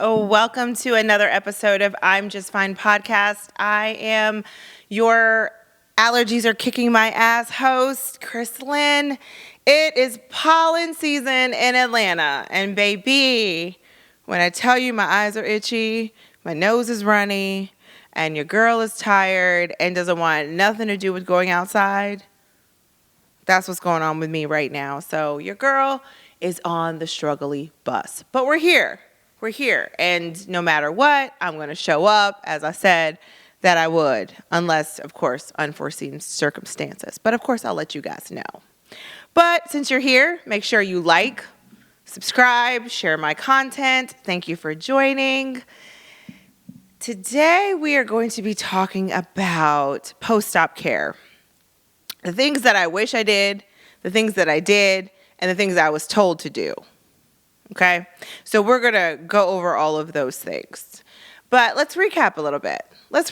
Welcome to another episode of ImJustFine Podcast. I am your allergies are kicking my ass host, Chris Lynn. It is pollen season in Atlanta. And baby, when I tell you my eyes are itchy, my nose is runny, and your girl is tired and doesn't want nothing to do with going outside, that's what's going on with me right now. So your girl is on the struggly bus. But we're here. We're here. And no matter what, I'm going to show up, as I said that I would, unless, of course, unforeseen circumstances. But, of course, I'll let you guys know. But since you're here, make sure you like, subscribe, share my content. Thank you for joining. Today, we are going to be talking about post-op care. The things that I wish I did, the things that I did, and the things I was told to do. Okay? So we're going to go over all of those things. But let's recap a little bit. Let's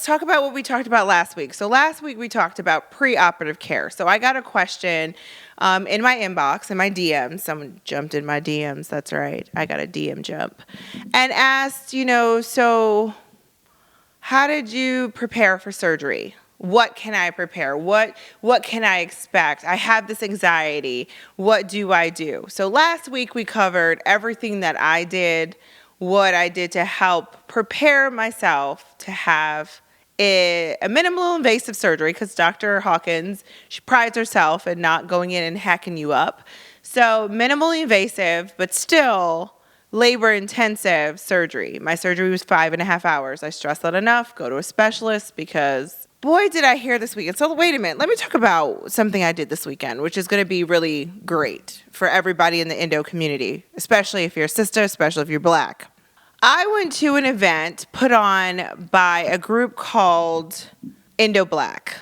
talk about what we talked about last week. So last week we talked about preoperative care. So I got a question in my inbox, in my DMs. Someone jumped in my DMs. That's right. I got a DM jump. And asked, so how did you prepare for surgery? What can I prepare? What can I expect? I have this anxiety. What do I do? So last week we covered everything that I did, what I did to help prepare myself to have a minimal invasive surgery, because Dr. Hawkins, she prides herself in not going in and hacking you up. So minimally invasive, but still labor intensive surgery. My surgery was 5.5 hours. I stress that enough. Go to a specialist because boy, did I hear this weekend. So wait a minute. Let me talk about something I did this weekend, which is going to be really great for everybody in the endo community, especially if you're a sister, especially if you're Black. I went to an event put on by a group called Indo Black.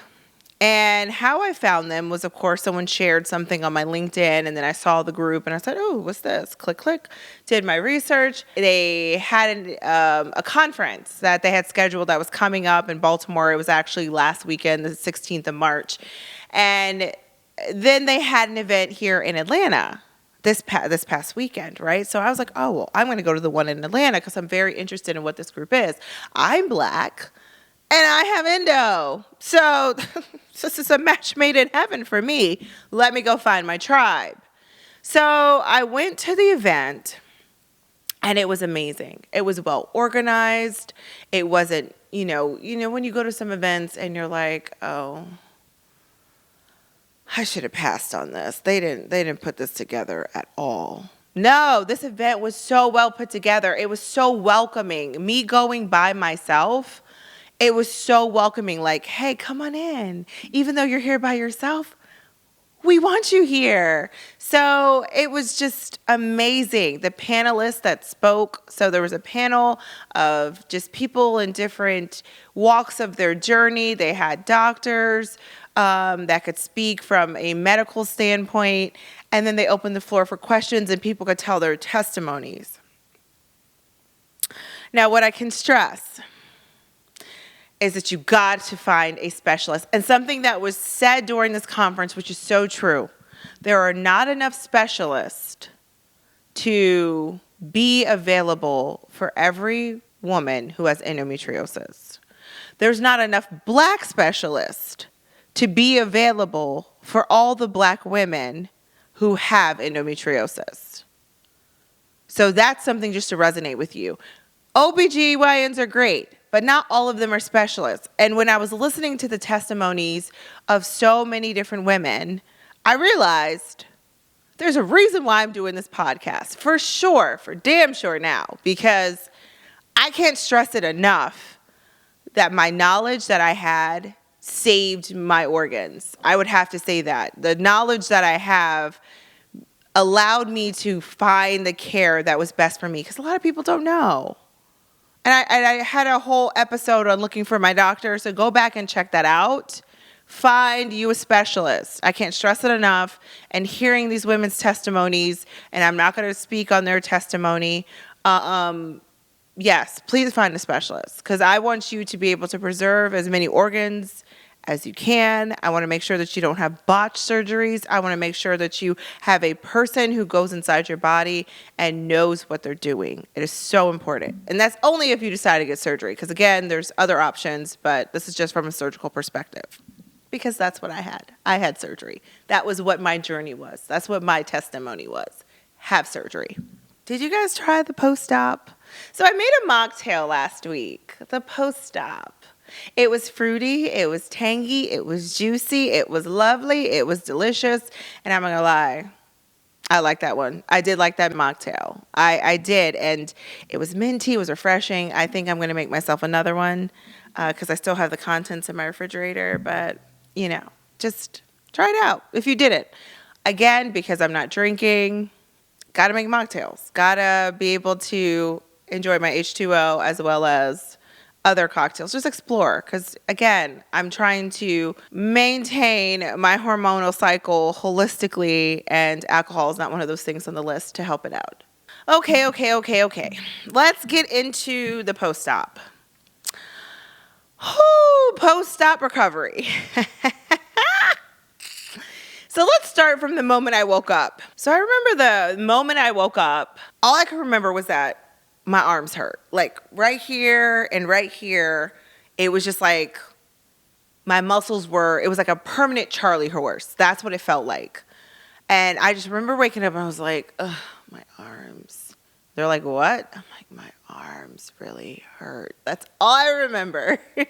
And how I found them was, of course, someone shared something on my LinkedIn, and then I saw the group, and I said, oh, what's this? Click, click. Did my research. They had a conference that they had scheduled that was coming up in Baltimore. It was actually last weekend, the 16th of March. And then they had an event here in Atlanta this past weekend, right? So I was like, oh, well, I'm going to go to the one in Atlanta because I'm very interested in what this group is. I'm Black. And I have endo. So this is a match made in heaven for me. Let me go find my tribe. So I went to the event, and it was amazing. It was well organized. It wasn't, when you go to some events and you're like, oh, I should have passed on this. They didn't put this together at all. No, this event was so well put together. It was so welcoming. Me going by myself, it was so welcoming, like, hey, come on in. Even though you're here by yourself, we want you here. So it was just amazing. The panelists that spoke, so there was a panel of just people in different walks of their journey. They had doctors that could speak from a medical standpoint, and then they opened the floor for questions, and people could tell their testimonies. Now, what I can stress is that you got to find a specialist. And something that was said during this conference, which is so true, there are not enough specialists to be available for every woman who has endometriosis. There's not enough Black specialists to be available for all the Black women who have endometriosis. So that's something just to resonate with you. OBGYNs are great, but not all of them are specialists. And when I was listening to the testimonies of so many different women, I realized there's a reason why I'm doing this podcast. For sure, for damn sure now, because I can't stress it enough that my knowledge that I had saved my organs. I would have to say that. The knowledge that I have allowed me to find the care that was best for me, because a lot of people don't know. And I had a whole episode on looking for my doctor, so go back and check that out. Find you a specialist. I can't stress it enough. And hearing these women's testimonies, and I'm not going to speak on their testimony, yes, please find a specialist, because I want you to be able to preserve as many organs as you can. I want to make sure that you don't have botched surgeries. I want to make sure that you have a person who goes inside your body and knows what they're doing. It is so important. And that's only if you decide to get surgery. Because again, there's other options, but this is just from a surgical perspective. Because that's what I had. I had surgery. That was what my journey was. That's what my testimony was. Have surgery. Did you guys try the post-op? So I made a mocktail last week. The post-op. It was fruity. It was tangy. It was juicy. It was lovely. It was delicious. And I'm not going to lie, I like that one. I did like that mocktail. I did. And it was minty. It was refreshing. I think I'm going to make myself another one because I still have the contents in my refrigerator. But, just try it out if you did it. Again, because I'm not drinking, got to make mocktails. Got to be able to enjoy my H2O as well as other cocktails. Just explore because, again, I'm trying to maintain my hormonal cycle holistically, and alcohol is not one of those things on the list to help it out. Okay. Let's get into the post-op. Post-op recovery. So let's start from the moment I woke up. So I remember the moment I woke up, all I could remember was that my arms hurt. Like right here and right here, it was just like my muscles it was like a permanent Charlie horse. That's what it felt like. And I just remember waking up and I was like, ugh, my arms. They're like, what? I'm like, my arms really hurt. That's all I remember. And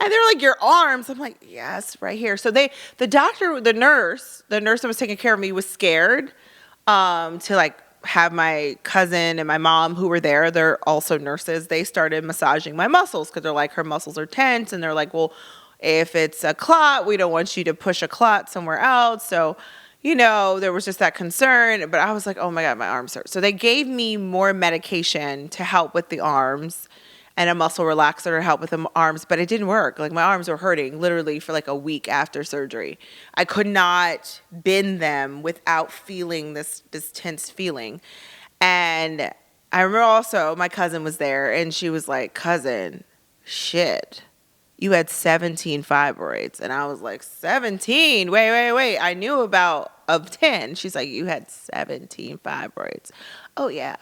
they're like, your arms? I'm like, yes, right here. So the nurse that was taking care of me was scared to like have my cousin and my mom who were there. They're also nurses. They started massaging my muscles because they're like, her muscles are tense. And they're like, well, if it's a clot, we don't want you to push a clot somewhere else. So there was just that concern, but I was like, oh my God, my arms hurt. So they gave me more medication to help with the arms and a muscle relaxer to help with the arms, but it didn't work. Like my arms were hurting literally for like a week after surgery. I could not bend them without feeling this tense feeling. And I remember also my cousin was there and she was like, cousin, shit. You had 17 fibroids. And I was like, 17? Wait. I knew about of 10. She's like, you had 17 fibroids. Oh, yeah.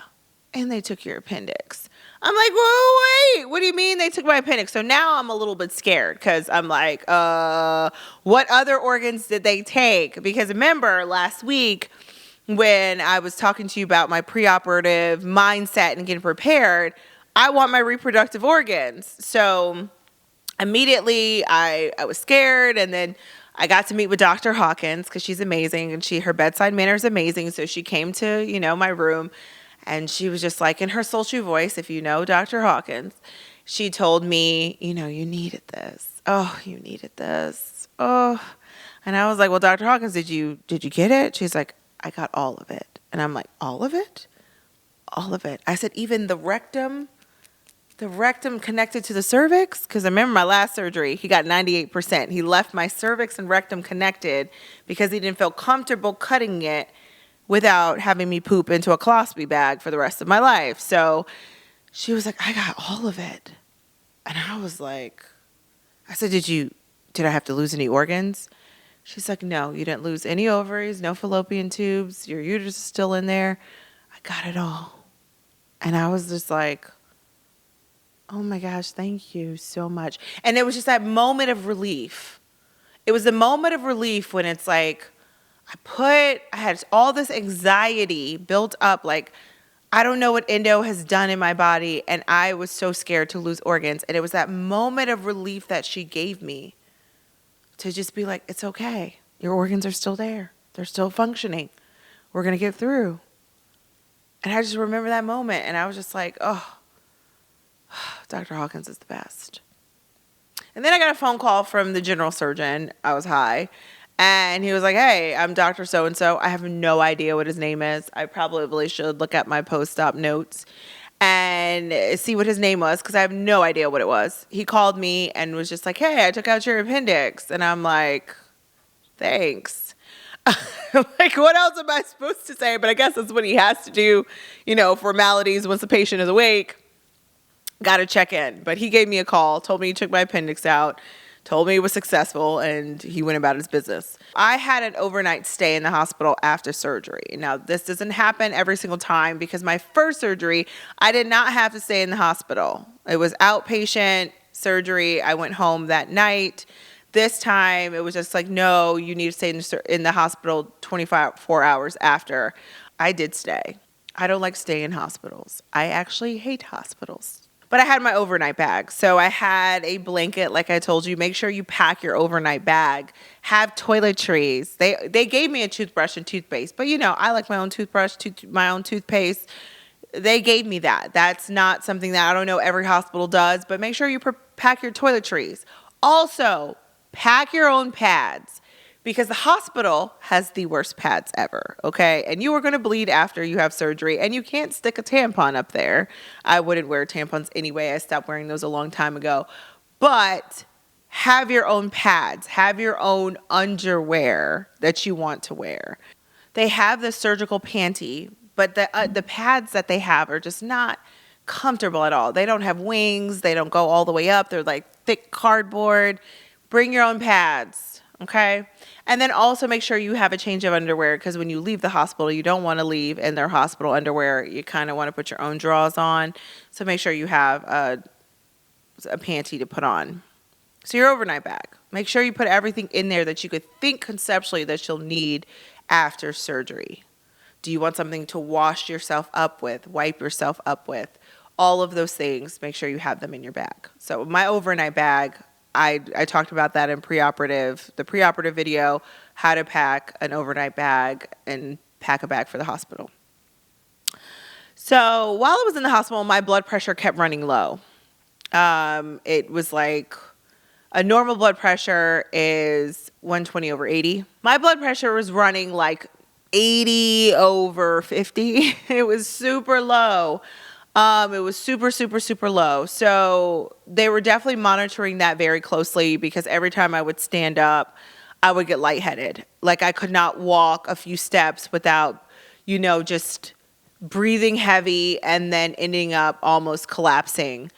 And they took your appendix. I'm like, whoa, wait. What do you mean they took my appendix? So now I'm a little bit scared because I'm like, what other organs did they take? Because remember last week when I was talking to you about my preoperative mindset and getting prepared, I want my reproductive organs. So immediately I was scared, and then I got to meet with Dr. Hawkins because she's amazing and her bedside manner is amazing. So she came to, my room, and she was just like, in her sultry voice, if you know Dr. Hawkins, she told me, you needed this. Oh, you needed this. Oh. And I was like, well, Dr. Hawkins, did you get it? She's like, I got all of it. And I'm like, all of it? All of it. I said, even the rectum connected to the cervix? Because I remember my last surgery, he got 98%. He left my cervix and rectum connected because he didn't feel comfortable cutting it without having me poop into a colostomy bag for the rest of my life. So she was like, I got all of it. And I was like, I said, did I have to lose any organs? She's like, no, you didn't lose any ovaries, no fallopian tubes. Your uterus is still in there. I got it all. And I was just like, oh my gosh, thank you so much. And it was just that moment of relief. It was the moment of relief when it's like, I had all this anxiety built up. Like, I don't know what endo has done in my body. And I was so scared to lose organs. And it was that moment of relief that she gave me to just be like, it's okay. Your organs are still there. They're still functioning. We're going to get through. And I just remember that moment. And I was just like, oh, Dr. Hawkins is the best. And then I got a phone call from the general surgeon. I was high. And he was like, hey, I'm Dr. So-and-so. I have no idea what his name is. I probably should look at my post-op notes and see what his name was because I have no idea what it was. He called me and was just like, hey, I took out your appendix. And I'm like, thanks. Like, what else am I supposed to say? But I guess that's what he has to do, formalities once the patient is awake. Got to check in. But he gave me a call, told me he took my appendix out, told me it was successful, and he went about his business. I had an overnight stay in the hospital after surgery. Now, this doesn't happen every single time because my first surgery, I did not have to stay in the hospital. It was outpatient surgery. I went home that night. This time, it was just like, no, you need to stay in the hospital 24 hours after. I did stay. I don't like staying in hospitals. I actually hate hospitals. But I had my overnight bag. So I had a blanket, like I told you. Make sure you pack your overnight bag. Have toiletries. They gave me a toothbrush and toothpaste. But, I like my own toothbrush, my own toothpaste. They gave me that. That's not something that I don't know every hospital does. But make sure you pack your toiletries. Also, pack your own pads. Because the hospital has the worst pads ever, okay? And you are going to bleed after you have surgery, and you can't stick a tampon up there. I wouldn't wear tampons anyway. I stopped wearing those a long time ago. But have your own pads. Have your own underwear that you want to wear. They have the surgical panty, but the pads that they have are just not comfortable at all. They don't have wings. They don't go all the way up. They're like thick cardboard. Bring your own pads, okay? And then also make sure you have a change of underwear, because when you leave the hospital, you don't want to leave in their hospital underwear. You kind of want to put your own drawers on. So make sure you have a panty to put on. So your overnight bag. Make sure you put everything in there that you could think conceptually that you'll need after surgery. Do you want something to wash yourself up with, wipe yourself up with? All of those things, make sure you have them in your bag. So my overnight bag, I talked about that in the preoperative video, how to pack an overnight bag and pack a bag for the hospital. So while I was in the hospital, my blood pressure kept running low. It was like a normal blood pressure is 120 over 80. My blood pressure was running like 80 over 50. It was super low. It was super, super, super low. So they were definitely monitoring that very closely, because every time I would stand up, I would get lightheaded. Like I could not walk a few steps without, just breathing heavy and then ending up almost collapsing.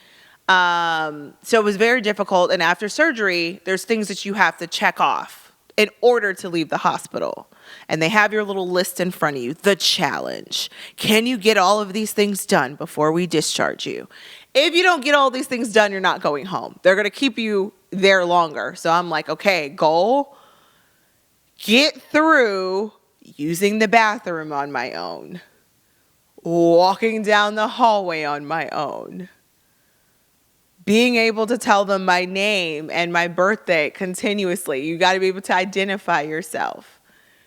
So it was very difficult. And after surgery, there's things that you have to check off in order to leave the hospital. And they have your little list in front of you, the challenge. Can you get all of these things done before we discharge you? If you don't get all these things done, you're not going home. They're going to keep you there longer. So I'm like, okay, goal, get through using the bathroom on my own, walking down the hallway on my own, being able to tell them my name and my birthday continuously. You got to be able to identify yourself.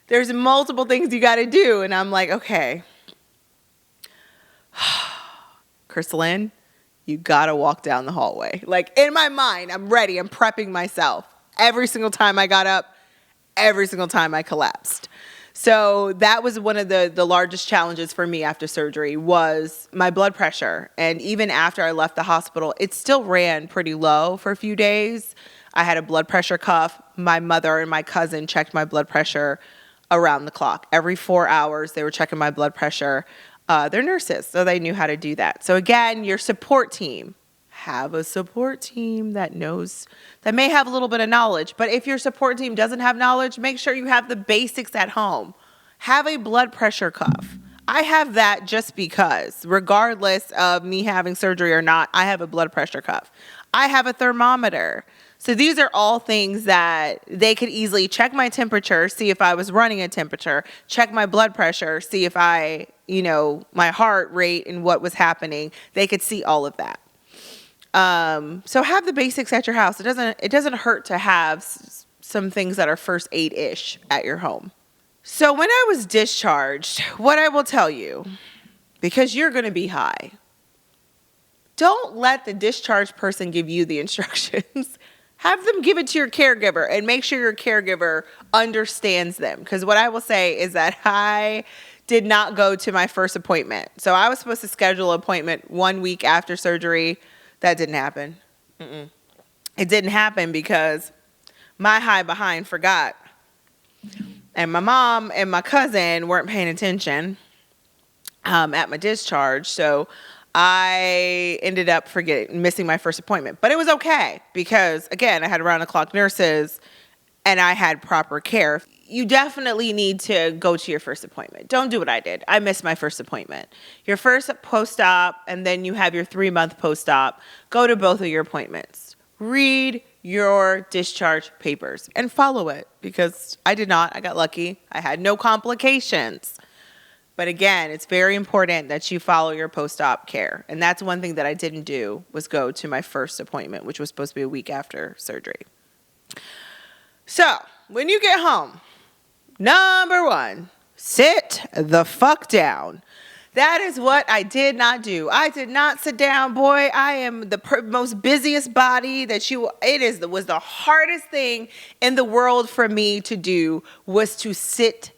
There's multiple things you got to do. And I'm like, okay, Chris Lynn, you got to walk down the hallway. Like in my mind, I'm ready. I'm prepping myself. Every single time I got up, every single time I collapsed. So that was one of the largest challenges for me after surgery was my blood pressure. And even after I left the hospital, it still ran pretty low for a few days. I had a blood pressure cuff. My mother and my cousin checked my blood pressure around the clock. Every 4 hours, they were checking my blood pressure. They're nurses, so they knew how to do that. So again, your support team. Have a support team that may have a little bit of knowledge. But if your support team doesn't have knowledge, make sure you have the basics at home. Have a blood pressure cuff. I have that just because, regardless of me having surgery or not, I have a blood pressure cuff. I have a thermometer. So these are all things that they could easily check my temperature, see if I was running a temperature, check my blood pressure, see if my heart rate and what was happening. They could see all of that. So have the basics at your house. It doesn't hurt to have some things that are first aid-ish at your home. So when I was discharged, what I will tell you, because you're going to be high, don't let the discharged person give you the instructions. Have them give it to your caregiver and make sure your caregiver understands them. Because what I will say is that I did not go to my first appointment. So I was supposed to schedule an appointment 1 week after surgery. That didn't happen. It didn't happen because my high behind forgot. And my mom and my cousin weren't paying attention at my discharge. So I ended up missing my first appointment. But it was okay because, again, I had around-the-clock nurses and I had proper care. You definitely need to go to your first appointment. Don't do what I did. I missed my first appointment. Your first post-op, and then you have your 3-month post-op. Go to both of your appointments. Read your discharge papers and follow it, because I did not. I got lucky. I had no complications. But again, it's very important that you follow your post-op care. And that's one thing that I didn't do, was go to my first appointment, which was supposed to be a week after surgery. So, when you get home, number 1, sit the fuck down. That is what I did not do. I did not sit down. Boy, I am the most busiest body was the hardest thing in the world for me to do, was to sit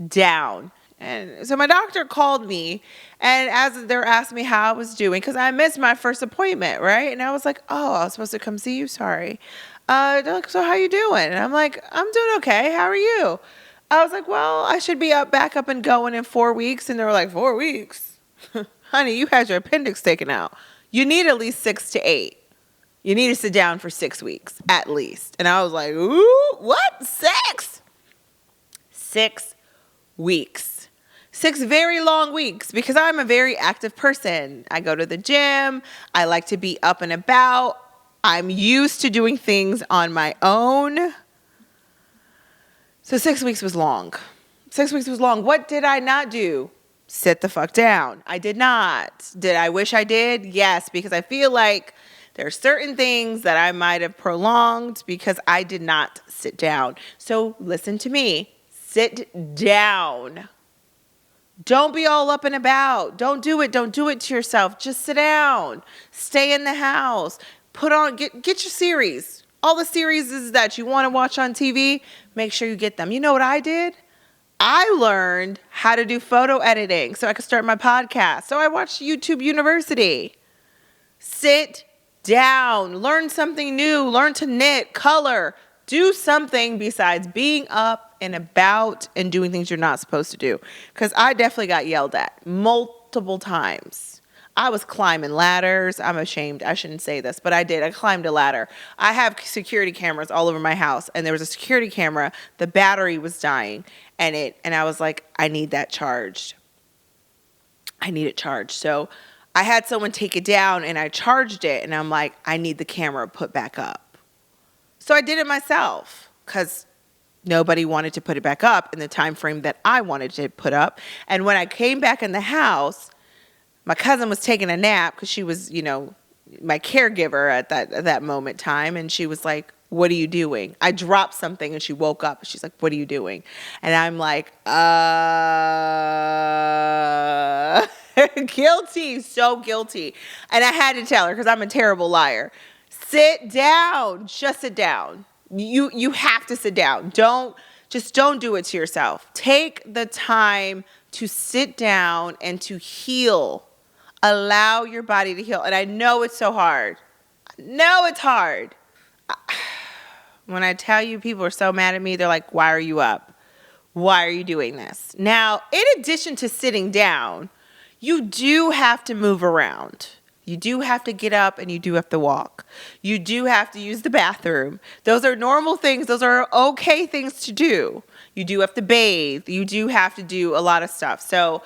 down. And so my doctor called me, and as they're asking me how I was doing, because I missed my first appointment, right? And I was like, oh, I was supposed to come see you. Sorry. They're like, so how you doing? And I'm like, I'm doing okay. How are you? I was like, well, I should be back up and going in 4 weeks. And they were like, 4 weeks? Honey, you had your appendix taken out. You need at least 6 to 8. You need to sit down for 6 weeks, at least. And I was like, ooh, what? 6? 6 weeks. 6 very long weeks, because I'm a very active person. I go to the gym. I like to be up and about. I'm used to doing things on my own. So 6 weeks was long. 6 weeks was long. What did I not do? Sit the fuck down. I did not. Did I wish I did? Yes, because I feel like there are certain things that I might have prolonged because I did not sit down. So listen to me. Sit down. Don't be all up and about. Don't do it. Don't do it to yourself. Just sit down. Stay in the house. Get your series. All the series that you want to watch on TV, make sure you get them. You know what I did? I learned how to do photo editing so I could start my podcast. So I watched YouTube University. Sit down. Learn something new. Learn to knit, color. Do something besides being up and about and doing things you're not supposed to do. Because I definitely got yelled at multiple times. I was climbing ladders. I'm ashamed. I shouldn't say this, but I did. I climbed a ladder. I have security cameras all over my house, and there was a security camera. The battery was dying, and I was like, I need that charged. I need it charged. So I had someone take it down, and I charged it, and I'm like, I need the camera put back up. So I did it myself, because nobody wanted to put it back up in the time frame that I wanted to put up. And when I came back in the house, my cousin was taking a nap, because she was, my caregiver at that moment in time. And she was like, what are you doing? I dropped something, and she woke up. She's like, what are you doing? And I'm like, guilty, so guilty. And I had to tell her, because I'm a terrible liar. Sit down. Just sit down. You have to sit down. Don't do it to yourself. Take the time to sit down and to heal. Allow your body to heal. And I know it's so hard. I know it's hard. When I tell you, people are so mad at me, they're like, why are you up? Why are you doing this? Now, in addition to sitting down, you do have to move around. You do have to get up, and you do have to walk. You do have to use the bathroom. Those are normal things. Those are okay things to do. You do have to bathe. You do have to do a lot of stuff. So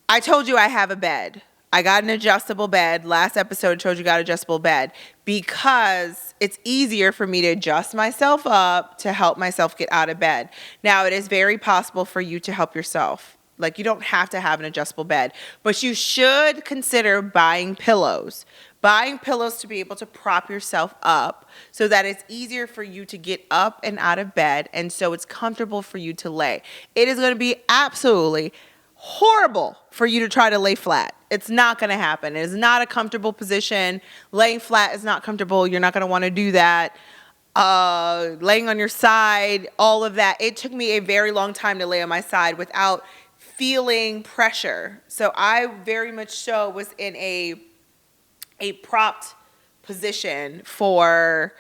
I told you I have a bed. I got an adjustable bed. Last episode I told you I got an adjustable bed, because it's easier for me to adjust myself up to help myself get out of bed. Now, it is very possible for you to help yourself. Like, you don't have to have an adjustable bed, but you should consider buying pillows. Buying pillows to be able to prop yourself up so that it's easier for you to get up and out of bed, and so it's comfortable for you to lay. It is going to be absolutely horrible for you to try to lay flat. It's not going to happen. It is not a comfortable position. Laying flat is not comfortable. You're not going to want to do that. Laying on your side, all of that. It took me a very long time to lay on my side without feeling pressure. So I very much so was in a propped position for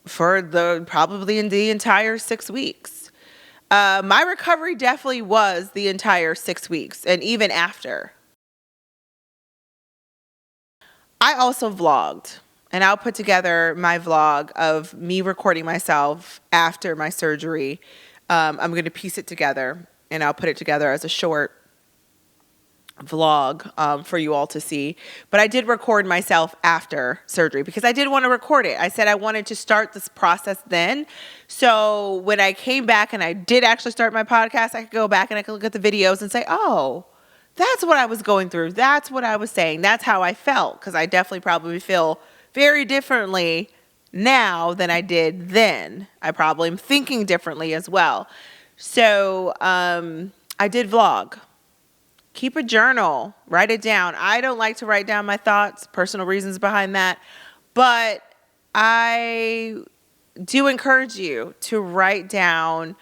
probably in the entire 6 weeks. My recovery definitely was the entire 6 weeks, and even after. I also vlogged, and I'll put together my vlog of me recording myself after my surgery. I'm going to piece it together, and I'll put it together as a short vlog for you all to see. But I did record myself after surgery because I did want to record it. I said I wanted to start this process then. So when I came back and I did actually start my podcast, I could go back and I could look at the videos and say, oh, that's what I was going through. That's what I was saying. That's how I felt. Because I definitely probably feel very differently now than I did then. I probably am thinking differently as well. So I did vlog. Keep a journal. Write it down. I don't like to write down my thoughts, personal reasons behind that. But I do encourage you to write down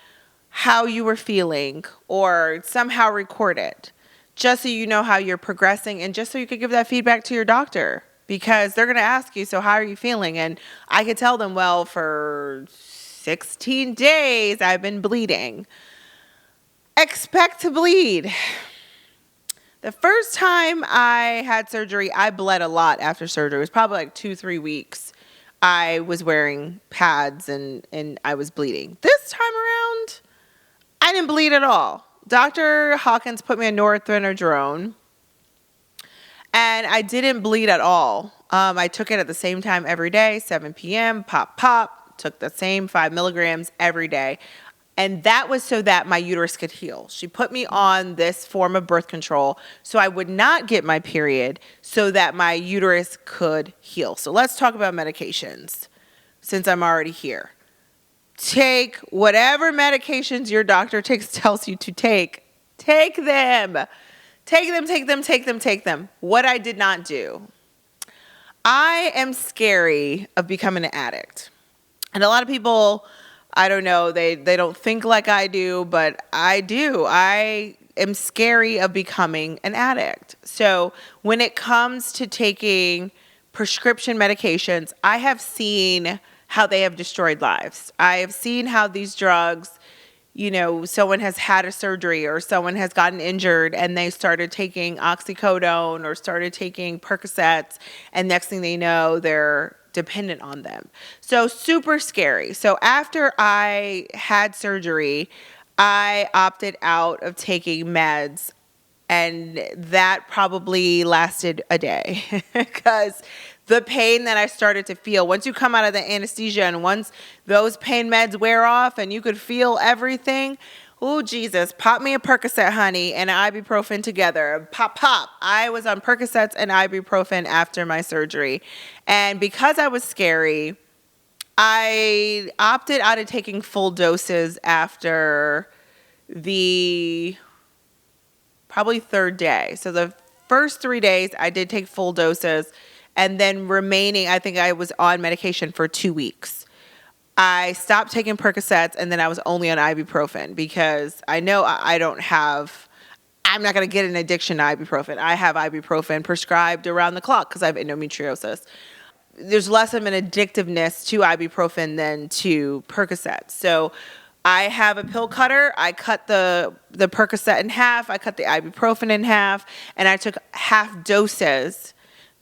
how you were feeling or somehow record it, just so you know how you're progressing and just so you could give that feedback to your doctor, because they're going to ask you, so how are you feeling? And I could tell them, well, for 16 days, I've been bleeding. Expect to bleed. The first time I had surgery, I bled a lot after surgery. It was probably like 2-3 weeks. I was wearing pads and I was bleeding. This time around, I didn't bleed at all. Dr. Hawkins put me on norethindrone, and I didn't bleed at all. I took it at the same time every day, 7 p.m., pop, took the same 5 milligrams every day. And that was so that my uterus could heal. She put me on this form of birth control so I would not get my period, so that my uterus could heal. So let's talk about medications since I'm already here. Take whatever medications your doctor tells you to take. Take them. Take them. What I did not do. I am scary of becoming an addict. And a lot of people, I don't know, they don't think like I do, but I do. I am scary of becoming an addict. So when it comes to taking prescription medications, I have seen how they have destroyed lives. I have seen how these drugs, someone has had a surgery or someone has gotten injured and they started taking oxycodone or started taking Percocets, and next thing they know, they're dependent on them. So super scary. So after I had surgery, I opted out of taking meds, and that probably lasted a day because the pain that I started to feel once you come out of the anesthesia and once those pain meds wear off and you could feel everything. Oh, Jesus, pop me a Percocet, honey, and ibuprofen together. Pop. I was on Percocets and ibuprofen after my surgery. And because I was scary, I opted out of taking full doses after the probably third day. So the first 3 days I did take full doses, and then remaining, I think I was on medication for 2 weeks. I stopped taking Percocets, and then I was only on ibuprofen because I know I'm not going to get an addiction to ibuprofen. I have ibuprofen prescribed around the clock because I have endometriosis. There's less of an addictiveness to ibuprofen than to Percocets. So I have a pill cutter. I cut the Percocet in half. I cut the ibuprofen in half, and I took half doses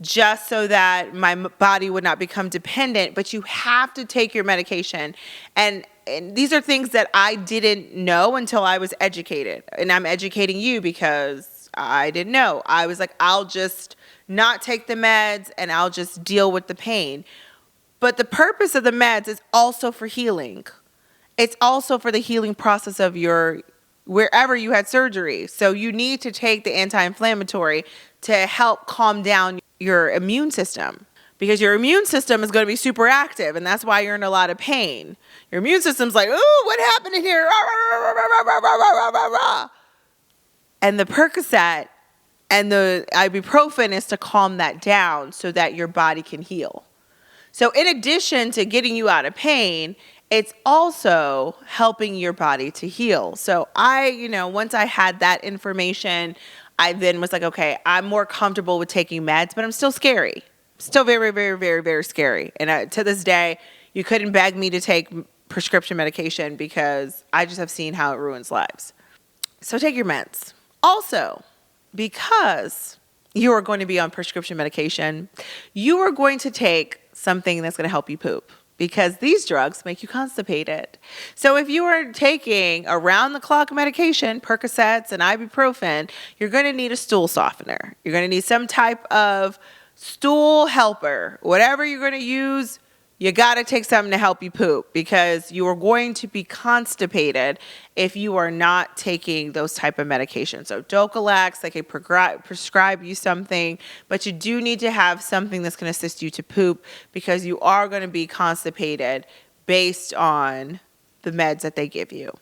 just so that my body would not become dependent. But you have to take your medication. And these are things that I didn't know until I was educated. And I'm educating you because I didn't know. I was like, I'll just not take the meds and I'll just deal with the pain. But the purpose of the meds is also for healing. It's also for the healing process of wherever you had surgery. So you need to take the anti-inflammatory to help calm down your immune system, because your immune system is going to be super active, and that's why you're in a lot of pain. Your immune system's like, ooh, what happened in here? And the Percocet and the ibuprofen is to calm that down so that your body can heal. So in addition to getting you out of pain, it's also helping your body to heal. So once I had that information, I then was like, okay, I'm more comfortable with taking meds, but I'm still scary. Still very, very, very, very scary. And to this day, you couldn't beg me to take prescription medication because I just have seen how it ruins lives. So take your meds. Also, because you are going to be on prescription medication, you are going to take something that's going to help you poop, because these drugs make you constipated. So if you are taking around-the-clock medication, Percocets and ibuprofen, you're going to need a stool softener. You're going to need some type of stool helper. Whatever you're going to use, you got to take something to help you poop, because you are going to be constipated if you are not taking those type of medications. So Dopalax, they can prescribe you something, but you do need to have something that's going to assist you to poop, because you are going to be constipated based on the meds that they give you.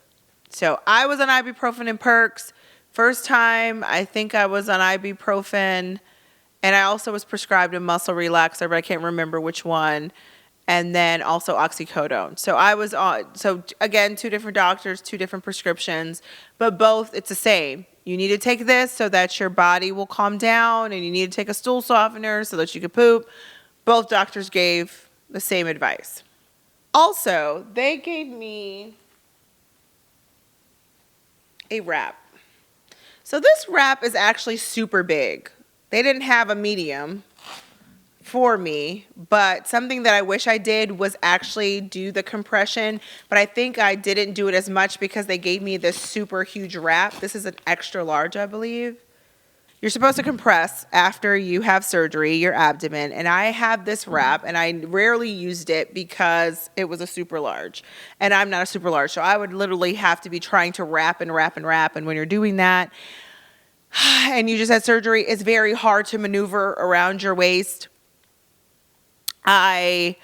So I was on ibuprofen and Percs. First time, I think I was on ibuprofen, and I also was prescribed a muscle relaxer, but I can't remember which one. And then also oxycodone. So I was on, so again, 2 different doctors, 2 different prescriptions, but both, it's the same. You need to take this so that your body will calm down, and you need to take a stool softener so that you can poop. Both doctors gave the same advice. Also, they gave me a wrap. So this wrap is actually super big. They didn't have a medium for me, but something that I wish I did was actually do the compression, but I think I didn't do it as much because they gave me this super huge wrap. This is an extra large, I believe. You're supposed to compress after you have surgery, your abdomen, and I have this wrap, and I rarely used it because it was a super large, and I'm not a super large, so I would literally have to be trying to wrap, and when you're doing that, and you just had surgery, it's very hard to maneuver around your waist. I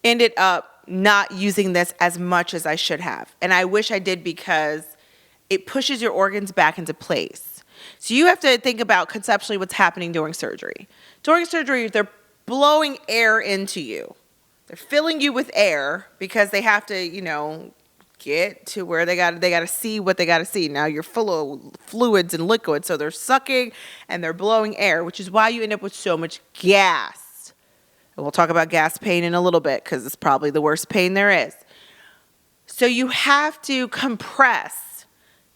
ended up not using this as much as I should have. And I wish I did, because it pushes your organs back into place. So you have to think about conceptually what's happening during surgery. During surgery, they're blowing air into you. They're filling you with air because they have to, get to where they got to see what they got to see. Now you're full of fluids and liquids, so they're sucking and they're blowing air, which is why you end up with so much gas. And we'll talk about gas pain in a little bit, because it's probably the worst pain there is. So you have to compress,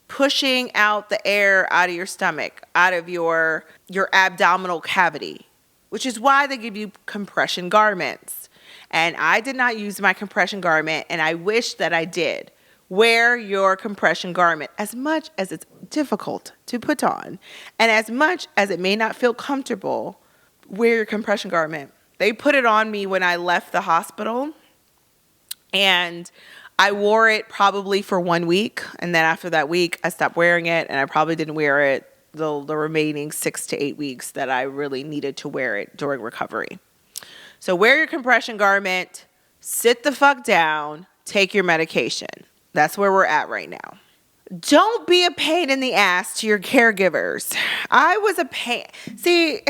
pushing out the air out of your stomach, out of your abdominal cavity, which is why they give you compression garments. And I did not use my compression garment, and I wish that I did. Wear your compression garment, as much as it's difficult to put on, and as much as it may not feel comfortable. Wear your compression garment. They put it on me when I left the hospital, and I wore it probably for 1 week, and then after that week, I stopped wearing it, and I probably didn't wear it the remaining 6 to 8 weeks that I really needed to wear it during recovery. So wear your compression garment, sit the fuck down, take your medication. That's where we're at right now. Don't be a pain in the ass to your caregivers. I was a pain. See,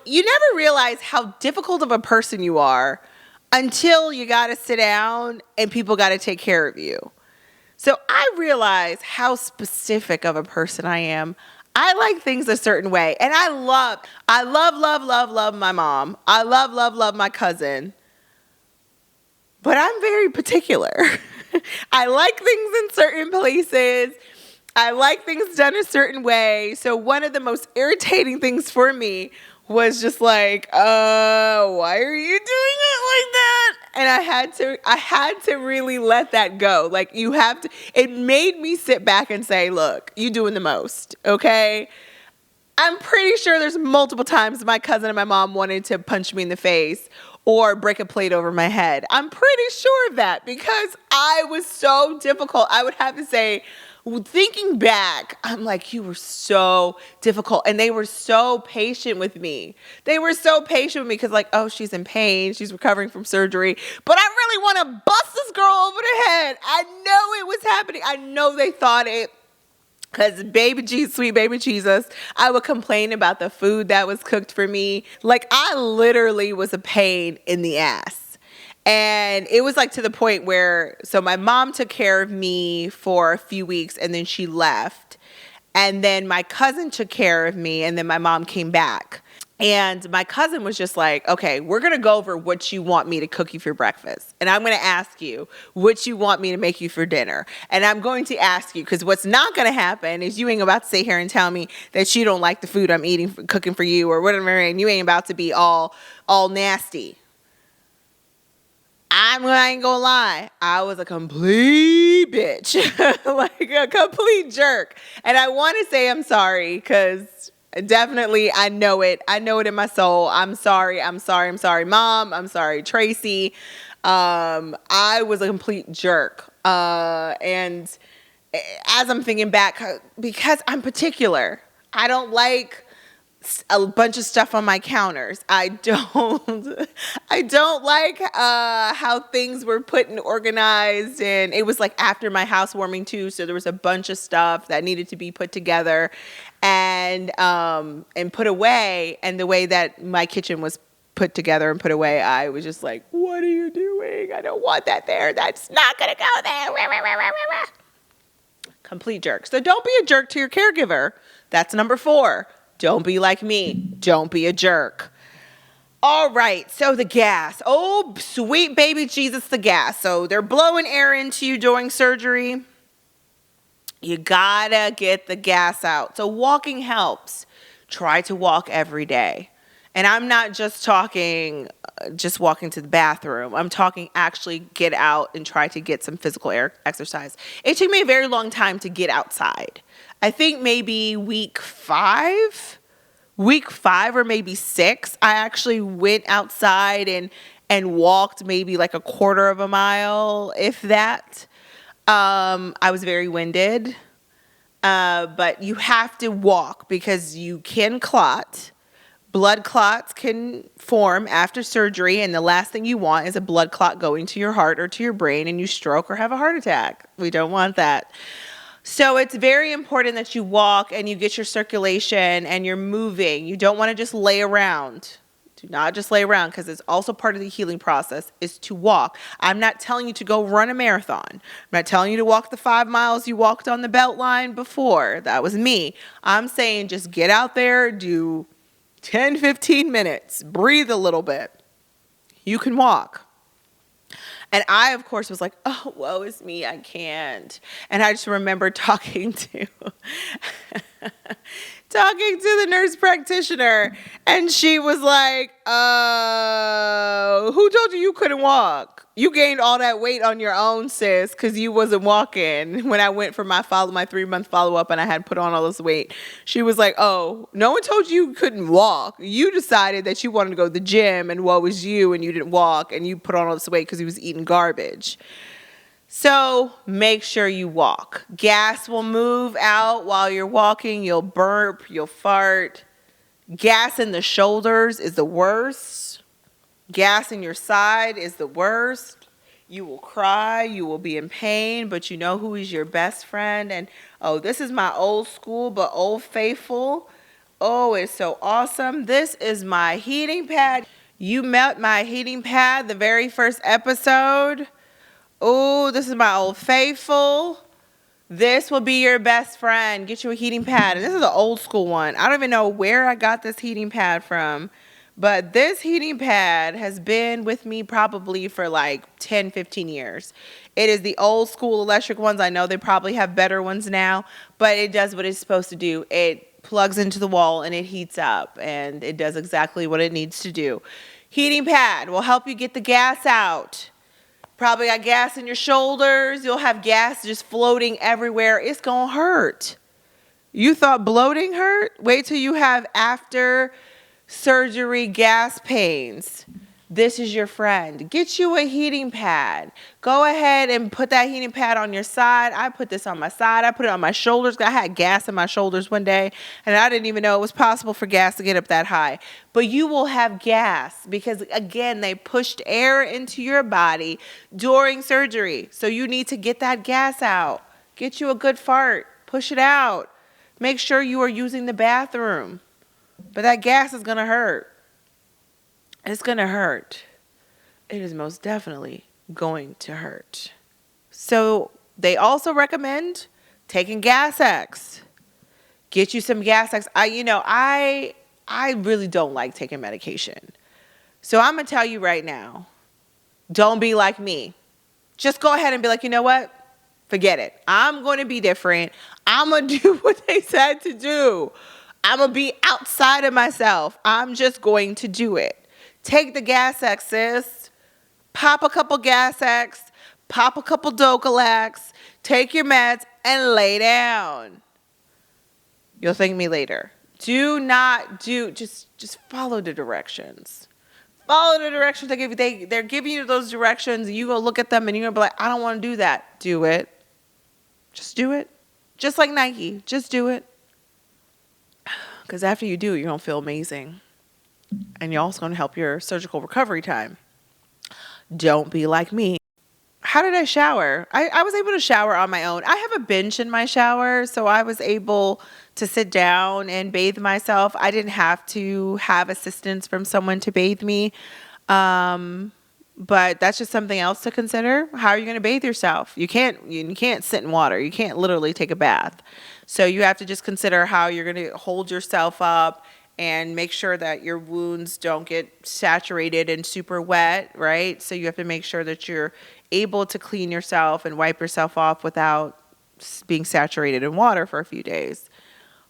you never realize how difficult of a person you are until you got to sit down and people got to take care of you. So I realize how specific of a person I am. I like things a certain way. And I love my mom. I love my cousin. But I'm very particular. I like things in certain places. I like things done a certain way. So one of the most irritating things for me was just like, why are you doing it like that? And I had to really let that go. Like, you have to, it made me sit back and say, look, you doing the most, okay? I'm pretty sure there's multiple times my cousin and my mom wanted to punch me in the face or break a plate over my head. I'm pretty sure of that, because I was so difficult. I would have to say, thinking back, I'm like, you were so difficult. And they were so patient with me. They were so patient with me because, like, oh, she's in pain. She's recovering from surgery. But I really want to bust this girl over the head. I know it was happening. I know they thought it. Because sweet baby Jesus, I would complain about the food that was cooked for me. Like, I literally was a pain in the ass. And it was like to the point where, so my mom took care of me for a few weeks and then she left. And then my cousin took care of me and then my mom came back. And my cousin was just like, okay, we're going to go over what you want me to cook you for breakfast. And I'm going to ask you what you want me to make you for dinner. And I'm going to ask you, because what's not going to happen is you ain't about to sit here and tell me that you don't like the food I'm eating, cooking for you or whatever. And you ain't about to be all nasty. I ain't gonna lie. I was a complete bitch, like a complete jerk. And I want to say I'm sorry because definitely I know it. I know it in my soul. I'm sorry. I'm sorry. I'm sorry, Mom. I'm sorry, Tracy. I was a complete jerk. And as I'm thinking back, because I'm particular, I don't like a bunch of stuff on my counters. I don't like how things were put and organized, and it was like after my housewarming too, so there was a bunch of stuff that needed to be put together and put away. And the way that my kitchen was put together and put away, I was just like, what are you doing? I don't want that there. That's not gonna go there. Complete jerk. So don't be a jerk to your caregiver. That's number 4. Don't be like me. Don't be a jerk. All right. So the gas. Oh, sweet baby Jesus, the gas. So they're blowing air into you during surgery. You gotta get the gas out. So walking helps. Try to walk every day. And I'm not just talking just walking to the bathroom. I'm talking actually get out and try to get some physical exercise. It took me a very long time to get outside. I think maybe week 5 or maybe 6, I actually went outside and walked maybe like a quarter of a mile, if that. I was very winded, but you have to walk because you can clot. Blood clots can form after surgery, and the last thing you want is a blood clot going to your heart or to your brain and you stroke or have a heart attack. We don't want that. So it's very important that you walk and you get your circulation and you're moving. You don't want to just lay around. Do not just lay around, because it's also part of the healing process is to walk. I'm not telling you to go run a marathon. I'm not telling you to walk the 5 miles you walked on the Beltline before. That was me. I'm saying just get out there, do 10, 15 minutes, breathe a little bit. You can walk. And I, of course, was like, oh, woe is me, I can't. And I just remember talking to the nurse practitioner, and she was like, who told you couldn't walk? You gained all that weight on your own, sis, because you wasn't walking. When I went for my 3-month follow-up and I had put on all this weight, she was like, oh, no one told you couldn't walk. You decided that you wanted to go to the gym, and woe was you, and you didn't walk, and you put on all this weight because you was eating garbage. So make sure you walk. Gas will move out while you're walking. You'll burp, you'll fart. Gas in the shoulders is the worst. Gas in your side is the worst. You will cry, you will be in pain, but you know who is your best friend. And oh, this is my old school but old faithful. Oh, it's so awesome. This is my heating pad. You met my heating pad the very first episode. Oh, this is my old faithful. This will be your best friend. Get you a heating pad. And this is an old school one. I don't even know where I got this heating pad from, but this heating pad has been with me probably for like 10, 15 years. It is the old school electric ones. I know they probably have better ones now, but it does what it's supposed to do. It plugs into the wall and it heats up, and it does exactly what it needs to do. Heating pad will help you get the gas out. Probably got gas in your shoulders. You'll have gas just floating everywhere. It's going to hurt. You thought bloating hurt? Wait till you have after surgery gas pains. This is your friend. Get you a heating pad. Go ahead and put that heating pad on your side. I put this on my side. I put it on my shoulders. I had gas in my shoulders one day, and I didn't even know it was possible for gas to get up that high. But you will have gas because, again, they pushed air into your body during surgery. So you need to get that gas out. Get you a good fart. Push it out. Make sure you are using the bathroom. But that gas is going to hurt. It's going to hurt. It is most definitely going to hurt. So they also recommend taking Gas X. Get you some Gas X. I I really don't like taking medication. So I'm going to tell you right now, don't be like me. Just go ahead and be like, you know what? Forget it. I'm going to be different. I'm going to do what they said to do. I'm going to be outside of myself. I'm just going to do it. Take the Gas X, sis. Pop a couple Gas X. Pop a couple Docalax. Take your meds and lay down. You'll thank me later. Just follow the directions. Follow the directions they give you. They're giving you those directions, and you go look at them, and you're going to be like, I don't want to do that. Do it. Just do it. Just like Nike. Just do it. Because after you do, you're going to feel amazing. And you're also going to help your surgical recovery time. Don't be like me. How did I shower? I was able to shower on my own. I have a bench in my shower, so I was able to sit down and bathe myself. I didn't have to have assistance from someone to bathe me. But that's just something else to consider. How are you going to bathe yourself? You can't sit in water. You can't literally take a bath. So you have to just consider how you're going to hold yourself up and make sure that your wounds don't get saturated and super wet, right? So you have to make sure that you're able to clean yourself and wipe yourself off without being saturated in water for a few days.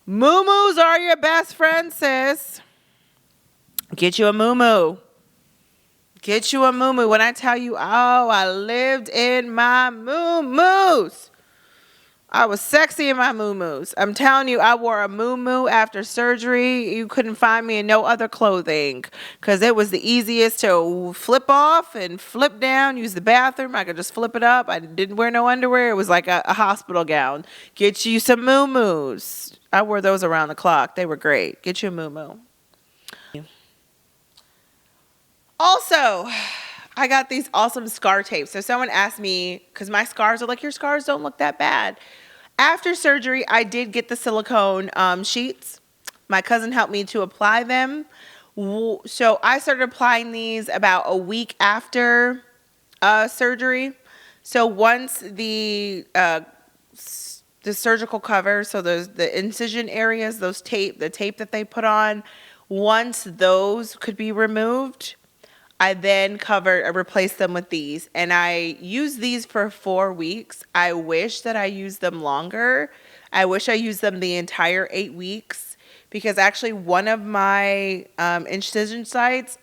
Moo-moos are your best friend, sis. Get you a moo-moo. Get you a moo-moo. When I tell you, I lived in my moo-moos. I was sexy in my moo-moos. I'm telling you, I wore a moo-moo after surgery. You couldn't find me in no other clothing because it was the easiest to flip off and flip down, use the bathroom. I could just flip it up. I didn't wear no underwear. It was like a hospital gown. Get you some moo-moos. I wore those around the clock. They were great. Get you a moo-moo. Also, I got these awesome scar tapes. So someone asked me, because my scars are like, your scars don't look that bad. After surgery, I did get the silicone sheets. My cousin helped me to apply them. So I started applying these about a week after surgery. So once the surgical cover, so the incision areas, the tape that they put on, once those could be removed, I then replaced them with these, and I used these for 4 weeks. I wish that I used them longer. I wish I used them the entire 8 weeks, because actually one of my incision sites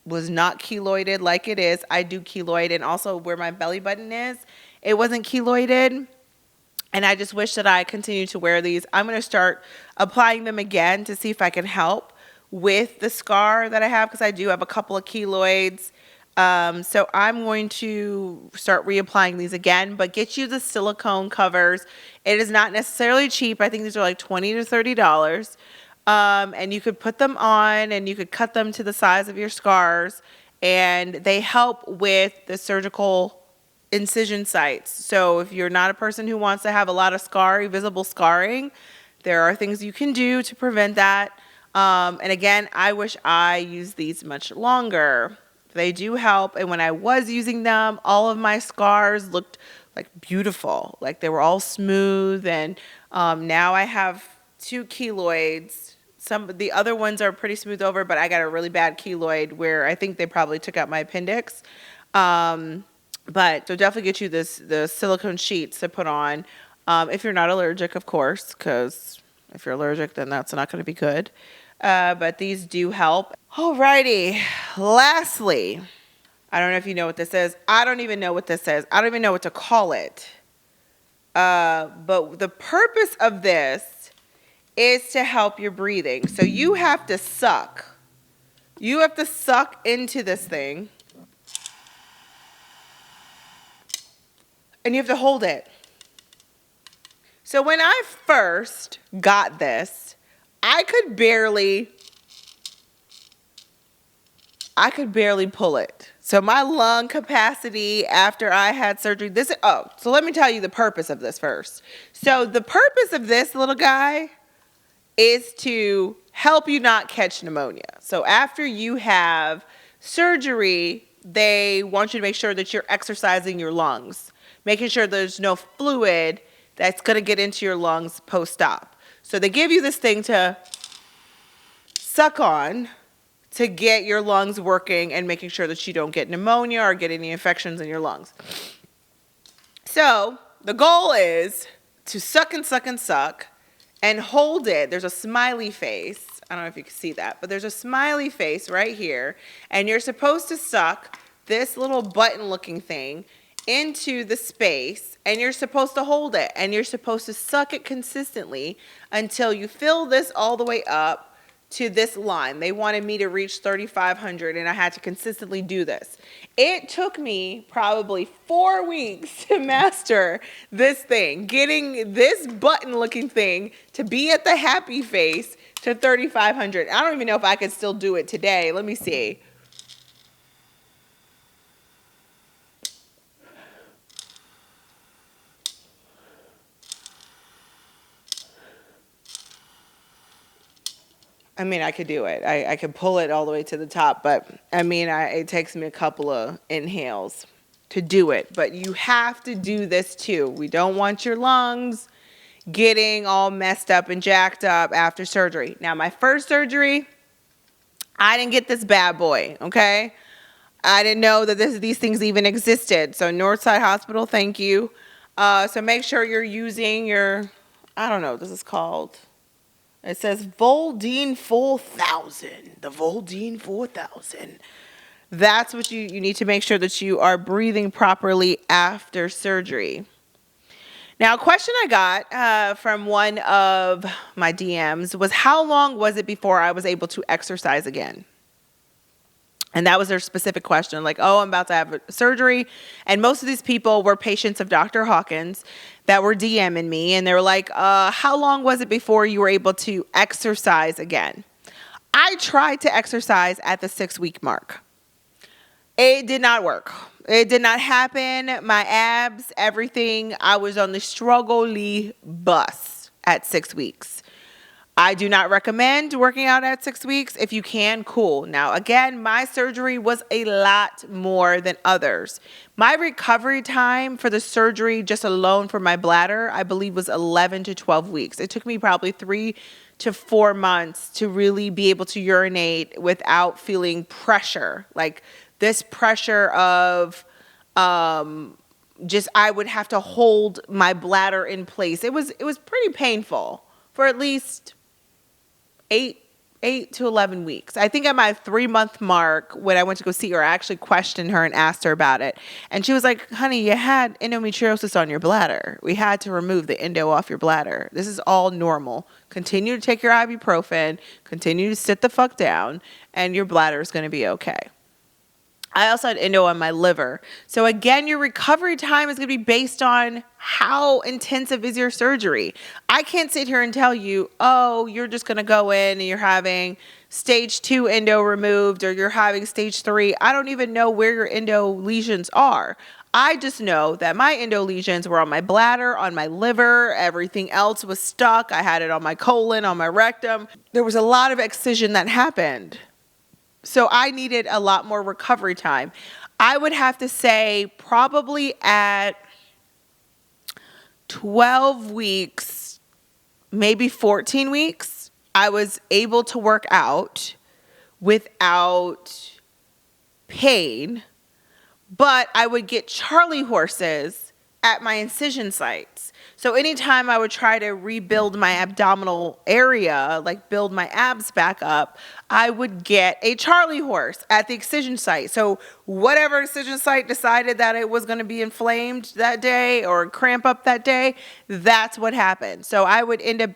was not keloided like it is. I do keloid, and also where my belly button is, it wasn't keloided. And I just wish that I continued to wear these. I'm going to start applying them again to see if I can help with the scar that I have, because I do have a couple of keloids. So I'm going to start reapplying these again, but get you the silicone covers. It is not necessarily cheap. I think these are like $20 to $30. And you could put them on and you could cut them to the size of your scars, and they help with the surgical incision sites. So if you're not a person who wants to have a lot of visible scarring, there are things you can do to prevent that. And again, I wish I used these much longer. They do help. And when I was using them, all of my scars looked like beautiful. Like they were all smooth. And now I have 2 keloids. Some of the other ones are pretty smooth over, but I got a really bad keloid where I think they probably took out my appendix. But so definitely get you the silicone sheets to put on. If you're not allergic, of course, because if you're allergic, then that's not going to be good. But these do help. Alrighty. Lastly, I don't know if you know what this is. I don't even know what this is. I don't even know what to call it. But the purpose of this is to help your breathing. So you have to suck. You have to suck into this thing. And you have to hold it. So when I first got this, I could barely pull it. So my lung capacity after I had surgery, so let me tell you the purpose of this first. So the purpose of this little guy is to help you not catch pneumonia. So after you have surgery, they want you to make sure that you're exercising your lungs, making sure there's no fluid that's going to get into your lungs post-op. So they give you this thing to suck on to get your lungs working and making sure that you don't get pneumonia or get any infections in your lungs. So the goal is to suck and suck and suck and hold it. There's a smiley face. I don't know if you can see that, but there's a smiley face right here. And you're supposed to suck this little button-looking thing into the space, and you're supposed to hold it. And you're supposed to suck it consistently until you fill this all the way up to this line. They wanted me to reach 3,500, and I had to consistently do this. It took me probably 4 weeks to master this thing, getting this button-looking thing to be at the happy face to 3,500. I don't even know if I could still do it today. Let me see. I mean, I could do it. I could pull it all the way to the top, but I mean, it takes me a couple of inhales to do it. But you have to do this too. We don't want your lungs getting all messed up and jacked up after surgery. Now, my first surgery, I didn't get this bad boy, okay? I didn't know that these things even existed. So Northside Hospital, thank you. So make sure you're using your, I don't know what this is called. It says Voldene 4000, the Voldene 4000. That's what you need to make sure that you are breathing properly after surgery. Now, a question I got from one of my DMs was, how long was it before I was able to exercise again? And that was their specific question, like, oh, I'm about to have surgery. And most of these people were patients of Dr. Hawkins that were DMing me. And they were like, how long was it before you were able to exercise again? I tried to exercise at the 6-week mark. It did not work. It did not happen. My abs, everything, I was on the struggly bus at 6 weeks. I do not recommend working out at 6 weeks. If you can, cool. Now, again, my surgery was a lot more than others. My recovery time for the surgery, just alone for my bladder, I believe was 11 to 12 weeks. It took me probably 3 to 4 months to really be able to urinate without feeling pressure. Like this pressure of just I would have to hold my bladder in place. It was pretty painful for at least 8 to 11 weeks. I think at my 3-month mark, when I went to go see her, I actually questioned her and asked her about it. And she was like, honey, you had endometriosis on your bladder. We had to remove the endo off your bladder. This is all normal. Continue to take your ibuprofen, continue to sit the fuck down, and your bladder is going to be okay. I also had endo on my liver. So again, your recovery time is going to be based on how intensive is your surgery. I can't sit here and tell you, oh, you're just going to go in and you're having stage 2 endo removed or you're having stage 3. I don't even know where your endo lesions are. I just know that my endo lesions were on my bladder, on my liver. Everything else was stuck. I had it on my colon, on my rectum. There was a lot of excision that happened. So I needed a lot more recovery time. I would have to say probably at 12 weeks, maybe 14 weeks, I was able to work out without pain, but I would get Charlie horses at my incision sites. So anytime I would try to rebuild my abdominal area, like build my abs back up, I would get a Charlie horse at the excision site. So whatever excision site decided that it was going to be inflamed that day or cramp up that day, that's what happened. So I would end up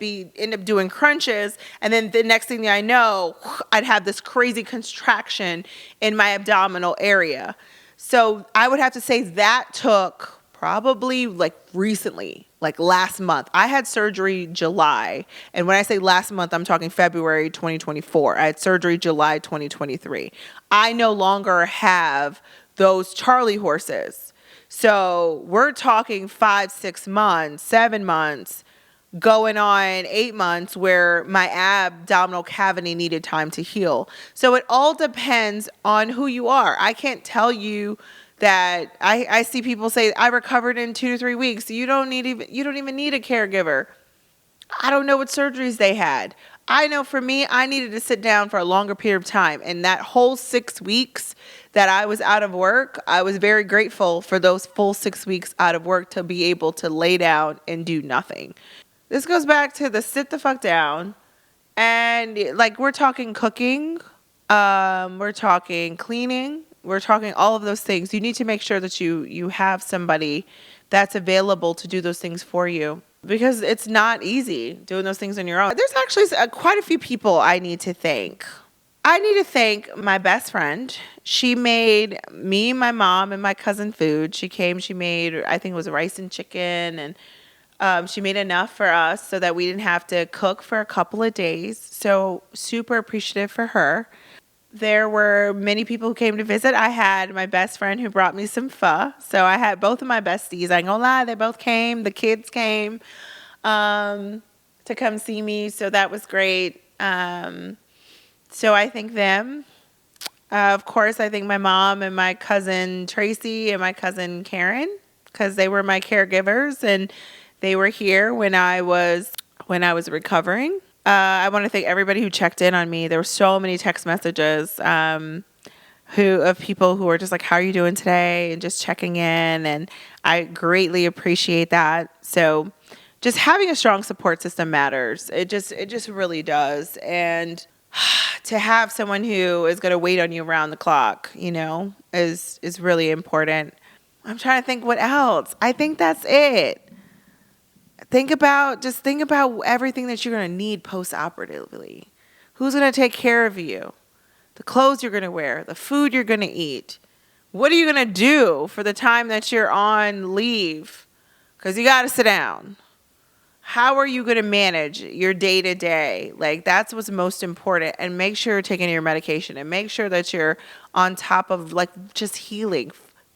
doing crunches, and then the next thing I know, I'd have this crazy contraction in my abdominal area. So I would have to say that took probably like recently, like last month. I had surgery July. And when I say last month, I'm talking February 2024. I had surgery July 2023. I no longer have those Charlie horses. So we're talking 5, 6 months, 7 months, going on 8 months where my abdominal cavity needed time to heal. So it all depends on who you are. I can't tell you that I see people say, I recovered in 2 to 3 weeks. You don't even need a caregiver. I don't know what surgeries they had. I know for me, I needed to sit down for a longer period of time. And that whole 6 weeks that I was out of work, I was very grateful for those full 6 weeks out of work to be able to lay down and do nothing. This goes back to the sit the fuck down. And like, we're talking cooking, we're talking cleaning, we're talking all of those things. You need to make sure that you have somebody that's available to do those things for you, because it's not easy doing those things on your own. There's actually quite a few people I need to thank. I need to thank my best friend. She made me, my mom, and my cousin food. She made, I think it was rice and chicken, and she made enough for us so that we didn't have to cook for a couple of days. So super appreciative for her. There were many people who came to visit. I had my best friend who brought me some pho. So I had both of my besties. I ain't gonna lie, they both came. The kids came to come see me. So that was great. So I thank them. Of course, I thank my mom and my cousin Tracy and my cousin Karen, because they were my caregivers and they were here when I was recovering. I want to thank everybody who checked in on me. There were so many text messages of people who were just like, how are you doing today? And just checking in. And I greatly appreciate that. So just having a strong support system matters. It just really does. And to have someone who is going to wait on you around the clock, is really important. I'm trying to think what else. I think that's it. Think about everything that you're going to need post-operatively. Who's going to take care of you? The clothes you're going to wear, the food you're going to eat. What are you going to do for the time that you're on leave? Because you got to sit down. How are you going to manage your day-to-day? Like, that's what's most important. And make sure you're taking your medication and make sure that you're on top of, like, just healing.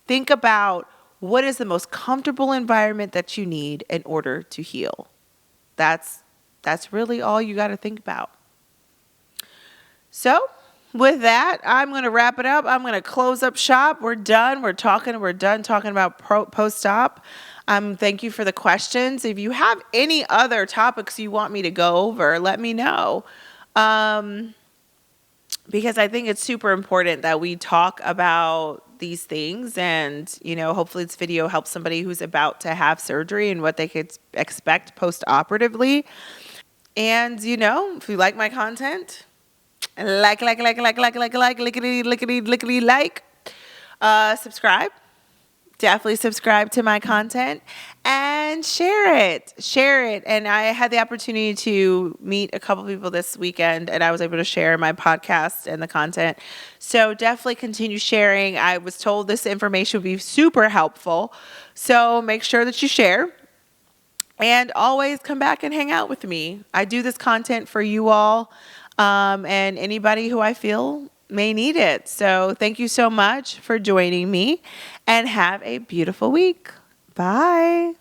Think about what is the most comfortable environment that you need in order to heal. That's really all you got to think about. So with that, I'm going to wrap it up. I'm going to close up shop. We're done. We're done talking about post-op. Thank you for the questions. If you have any other topics you want me to go over, let me know. Because I think it's super important that we talk about these things, and hopefully this video helps somebody who's about to have surgery and what they could expect post-operatively. And if you like my content, like, subscribe. Definitely subscribe to my content and share it. And I had the opportunity to meet a couple people this weekend, and I was able to share my podcast and the content. So definitely continue sharing. I was told this information would be super helpful. So make sure that you share, and always come back and hang out with me. I do this content for you all, and anybody who I feel may need it. So thank you so much for joining me, and have a beautiful week. Bye.